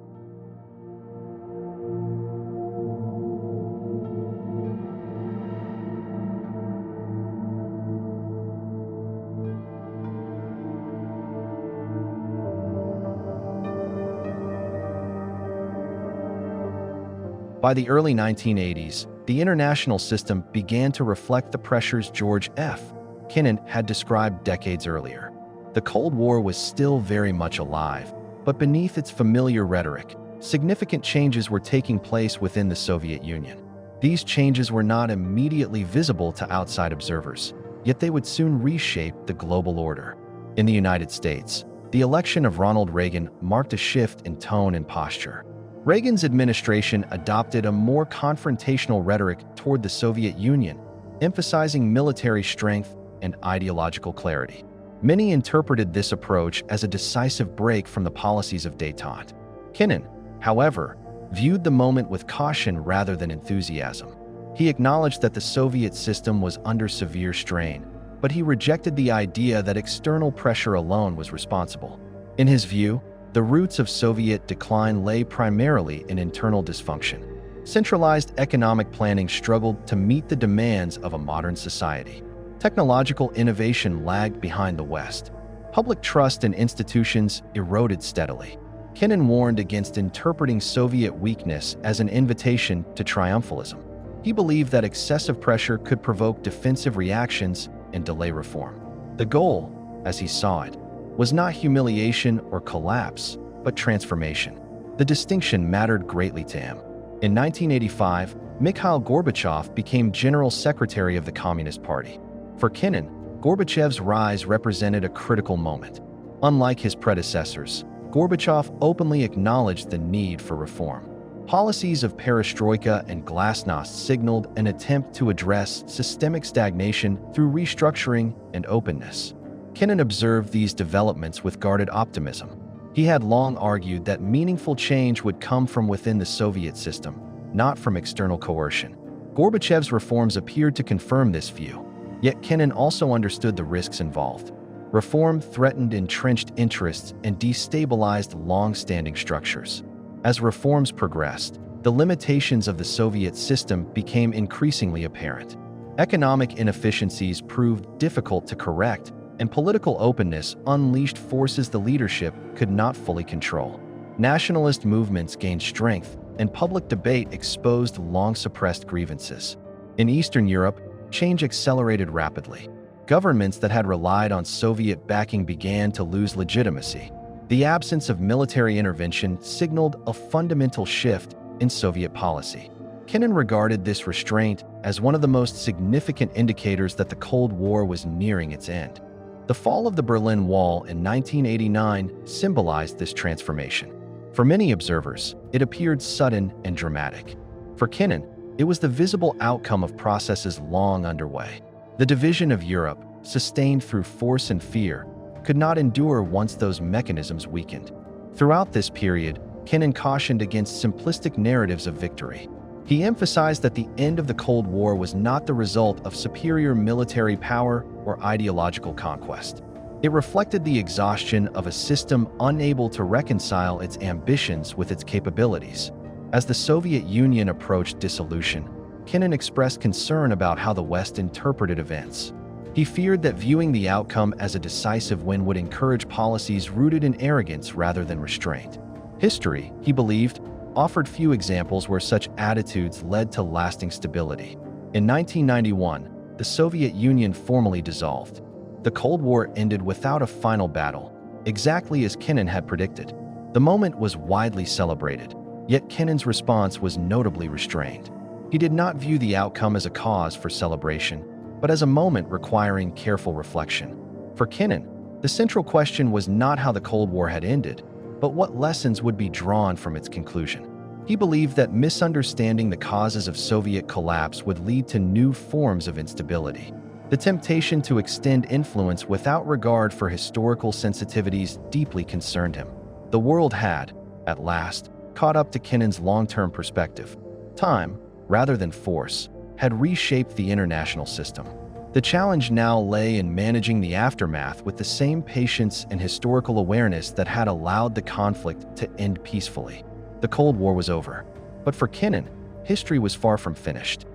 By the early 1980s, the international system began to reflect the pressures George F. Kennan had described decades earlier. The Cold War was still very much alive, but beneath its familiar rhetoric, significant changes were taking place within the Soviet Union. These changes were not immediately visible to outside observers, yet they would soon reshape the global order. In the United States, the election of Ronald Reagan marked a shift in tone and posture. Reagan's administration adopted a more confrontational rhetoric toward the Soviet Union, emphasizing military strength and ideological clarity. Many interpreted this approach as a decisive break from the policies of détente. Kennan, however, viewed the moment with caution rather than enthusiasm. He acknowledged that the Soviet system was under severe strain, but he rejected the idea that external pressure alone was responsible. In his view, the roots of Soviet decline lay primarily in internal dysfunction. Centralized economic planning struggled to meet the demands of a modern society. Technological innovation lagged behind the West. Public trust in institutions eroded steadily. Kennan warned against interpreting Soviet weakness as an invitation to triumphalism. He believed that excessive pressure could provoke defensive reactions and delay reform. The goal, as he saw it, was not humiliation or collapse, but transformation. The distinction mattered greatly to him. In 1985, Mikhail Gorbachev became General Secretary of the Communist Party. For Kennan, Gorbachev's rise represented a critical moment. Unlike his predecessors, Gorbachev openly acknowledged the need for reform. Policies of perestroika and glasnost signaled an attempt to address systemic stagnation through restructuring and openness. Kennan observed these developments with guarded optimism. He had long argued that meaningful change would come from within the Soviet system, not from external coercion. Gorbachev's reforms appeared to confirm this view, yet Kennan also understood the risks involved. Reform threatened entrenched interests and destabilized long-standing structures. As reforms progressed, the limitations of the Soviet system became increasingly apparent. Economic inefficiencies proved difficult to correct, and political openness unleashed forces the leadership could not fully control. Nationalist movements gained strength, and public debate exposed long-suppressed grievances. In Eastern Europe, change accelerated rapidly. Governments that had relied on Soviet backing began to lose legitimacy. The absence of military intervention signaled a fundamental shift in Soviet policy. Kennan regarded this restraint as one of the most significant indicators that the Cold War was nearing its end. The fall of the Berlin Wall in 1989 symbolized this transformation. For many observers, it appeared sudden and dramatic. For Kennan, it was the visible outcome of processes long underway. The division of Europe, sustained through force and fear, could not endure once those mechanisms weakened. Throughout this period, Kennan cautioned against simplistic narratives of victory. He emphasized that the end of the Cold War was not the result of superior military power or ideological conquest. It reflected the exhaustion of a system unable to reconcile its ambitions with its capabilities. As the Soviet Union approached dissolution, Kennan expressed concern about how the West interpreted events. He feared that viewing the outcome as a decisive win would encourage policies rooted in arrogance rather than restraint. History, he believed, offered few examples where such attitudes led to lasting stability. In 1991, the Soviet Union formally dissolved. The Cold War ended without a final battle, exactly as Kennan had predicted. The moment was widely celebrated, yet Kennan's response was notably restrained. He did not view the outcome as a cause for celebration, but as a moment requiring careful reflection. For Kennan, the central question was not how the Cold War had ended, but what lessons would be drawn from its conclusion. He believed that misunderstanding the causes of Soviet collapse would lead to new forms of instability. The temptation to extend influence without regard for historical sensitivities deeply concerned him. The world had, at last, caught up to Kennan's long-term perspective. Time, rather than force, had reshaped the international system. The challenge now lay in managing the aftermath with the same patience and historical awareness that had allowed the conflict to end peacefully. The Cold War was over, but for Kennan, history was far from finished.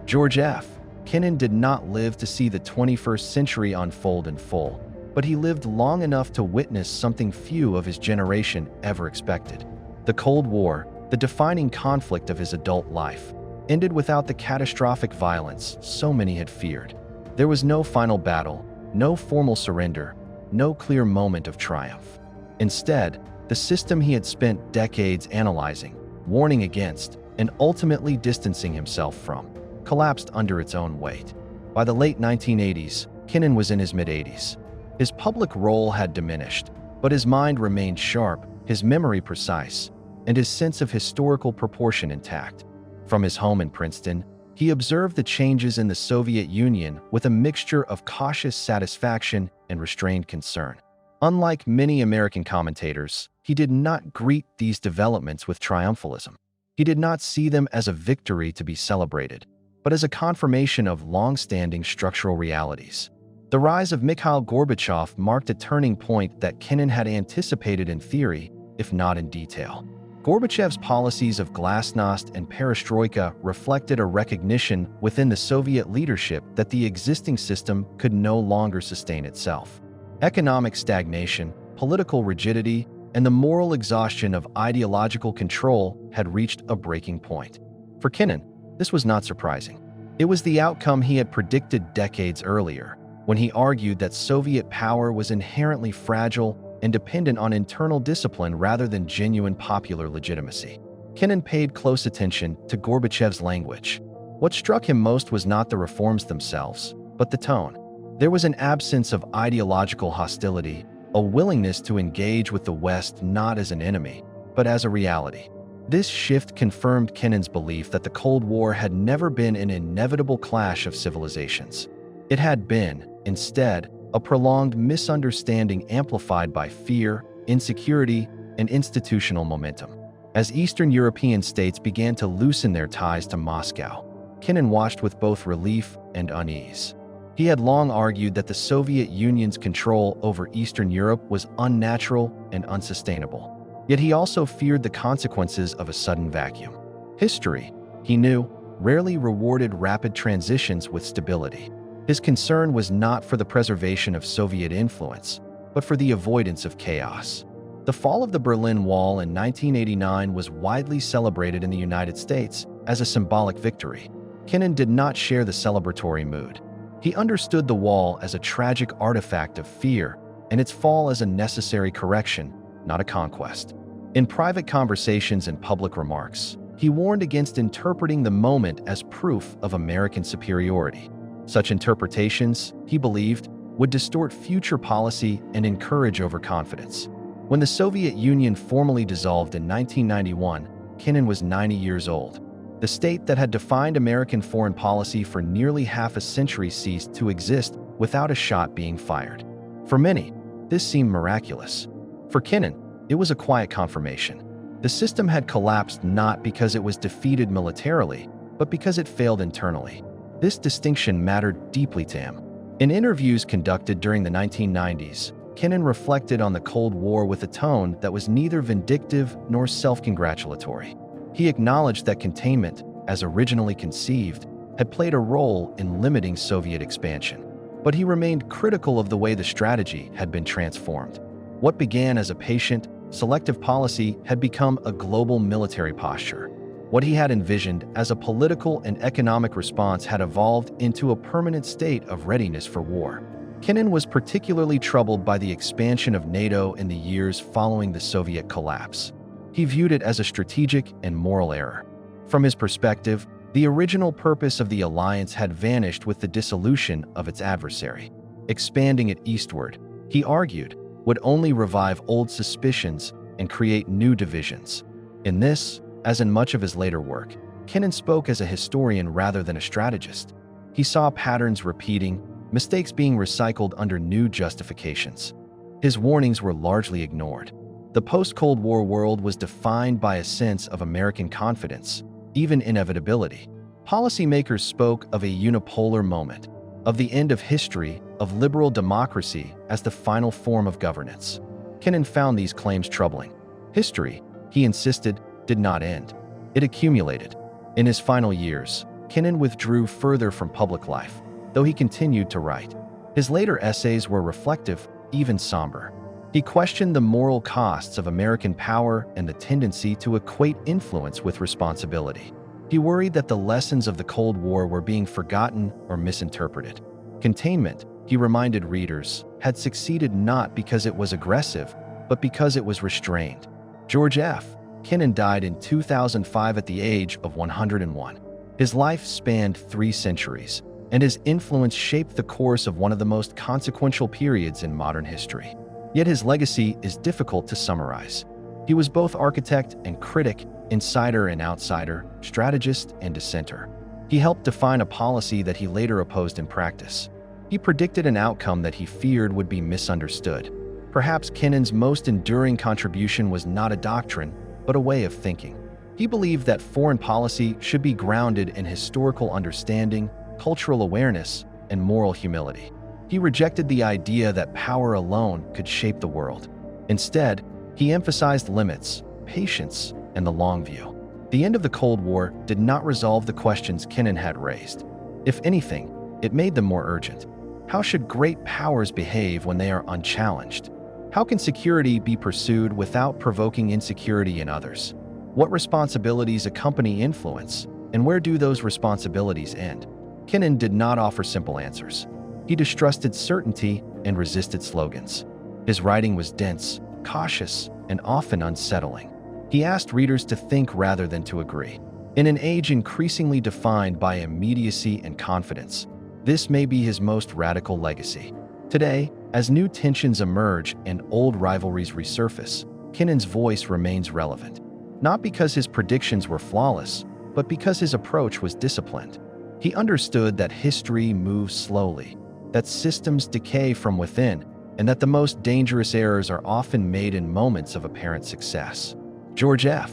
George F. Kennan did not live to see the 21st century unfold in full, but he lived long enough to witness something few of his generation ever expected. The Cold War, the defining conflict of his adult life, ended without the catastrophic violence so many had feared. There was no final battle, no formal surrender, no clear moment of triumph. Instead, the system he had spent decades analyzing, warning against, and ultimately distancing himself from, collapsed under its own weight. By the late 1980s, Kennan was in his mid-80s. His public role had diminished, but his mind remained sharp, his memory precise, and his sense of historical proportion intact. From his home in Princeton, he observed the changes in the Soviet Union with a mixture of cautious satisfaction and restrained concern. Unlike many American commentators, he did not greet these developments with triumphalism. He did not see them as a victory to be celebrated, but as a confirmation of long-standing structural realities. The rise of Mikhail Gorbachev marked a turning point that Kennan had anticipated in theory, if not in detail. Gorbachev's policies of glasnost and perestroika reflected a recognition within the Soviet leadership that the existing system could no longer sustain itself. Economic stagnation, political rigidity, and the moral exhaustion of ideological control had reached a breaking point. For Kennan, this was not surprising. It was the outcome he had predicted decades earlier, when he argued that Soviet power was inherently fragile and dependent on internal discipline rather than genuine popular legitimacy. Kennan paid close attention to Gorbachev's language. What struck him most was not the reforms themselves, but the tone. There was an absence of ideological hostility, a willingness to engage with the West not as an enemy, but as a reality. This shift confirmed Kennan's belief that the Cold War had never been an inevitable clash of civilizations. It had been, instead, a prolonged misunderstanding amplified by fear, insecurity, and institutional momentum. As Eastern European states began to loosen their ties to Moscow, Kennan watched with both relief and unease. He had long argued that the Soviet Union's control over Eastern Europe was unnatural and unsustainable. Yet he also feared the consequences of a sudden vacuum. History, he knew, rarely rewarded rapid transitions with stability. His concern was not for the preservation of Soviet influence, but for the avoidance of chaos. The fall of the Berlin Wall in 1989 was widely celebrated in the United States as a symbolic victory. Kennan did not share the celebratory mood. He understood the wall as a tragic artifact of fear and its fall as a necessary correction, not a conquest. In private conversations and public remarks, he warned against interpreting the moment as proof of American superiority. Such interpretations, he believed, would distort future policy and encourage overconfidence. When the Soviet Union formally dissolved in 1991, Kennan was 90 years old. The state that had defined American foreign policy for nearly half a century ceased to exist without a shot being fired. For many, this seemed miraculous. For Kennan, it was a quiet confirmation. The system had collapsed not because it was defeated militarily, but because it failed internally. This distinction mattered deeply to him. In interviews conducted during the 1990s, Kennan reflected on the Cold War with a tone that was neither vindictive nor self-congratulatory. He acknowledged that containment, as originally conceived, had played a role in limiting Soviet expansion. But he remained critical of the way the strategy had been transformed. What began as a patient, selective policy had become a global military posture. What he had envisioned as a political and economic response had evolved into a permanent state of readiness for war. Kennan was particularly troubled by the expansion of NATO in the years following the Soviet collapse. He viewed it as a strategic and moral error. From his perspective, the original purpose of the alliance had vanished with the dissolution of its adversary. Expanding it eastward, he argued, would only revive old suspicions and create new divisions. In this, as in much of his later work, Kennan spoke as a historian rather than a strategist. He saw patterns repeating, mistakes being recycled under new justifications. His warnings were largely ignored. The post-Cold War world was defined by a sense of American confidence, even inevitability. Policymakers spoke of a unipolar moment, of the end of history, of liberal democracy as the final form of governance. Kennan found these claims troubling. History, he insisted, did not end. It accumulated. In his final years, Kennan withdrew further from public life, though he continued to write. His later essays were reflective, even somber. He questioned the moral costs of American power and the tendency to equate influence with responsibility. He worried that the lessons of the Cold War were being forgotten or misinterpreted. Containment, he reminded readers, had succeeded not because it was aggressive, but because it was restrained. George F. Kennan died in 2005 at the age of 101. His life spanned 3 centuries, and his influence shaped the course of one of the most consequential periods in modern history. Yet his legacy is difficult to summarize. He was both architect and critic, insider and outsider, strategist and dissenter. He helped define a policy that he later opposed in practice. He predicted an outcome that he feared would be misunderstood. Perhaps Kennan's most enduring contribution was not a doctrine, but a way of thinking. He believed that foreign policy should be grounded in historical understanding, cultural awareness, and moral humility. He rejected the idea that power alone could shape the world. Instead, he emphasized limits, patience, and the long view. The end of the Cold War did not resolve the questions Kennan had raised. If anything, it made them more urgent. How should great powers behave when they are unchallenged? How can security be pursued without provoking insecurity in others? What responsibilities accompany influence, and where do those responsibilities end? Kennan did not offer simple answers. He distrusted certainty and resisted slogans. His writing was dense, cautious, and often unsettling. He asked readers to think rather than to agree. In an age increasingly defined by immediacy and confidence, this may be his most radical legacy. Today, as new tensions emerge and old rivalries resurface, Kennan's voice remains relevant. Not because his predictions were flawless, but because his approach was disciplined. He understood that history moves slowly, that systems decay from within, and that the most dangerous errors are often made in moments of apparent success. George F.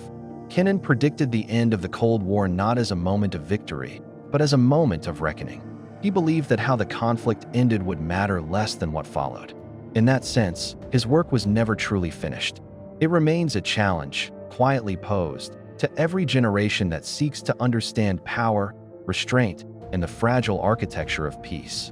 Kennan predicted the end of the Cold War not as a moment of victory, but as a moment of reckoning. He believed that how the conflict ended would matter less than what followed. In that sense, his work was never truly finished. It remains a challenge, quietly posed, to every generation that seeks to understand power, restraint, and the fragile architecture of peace.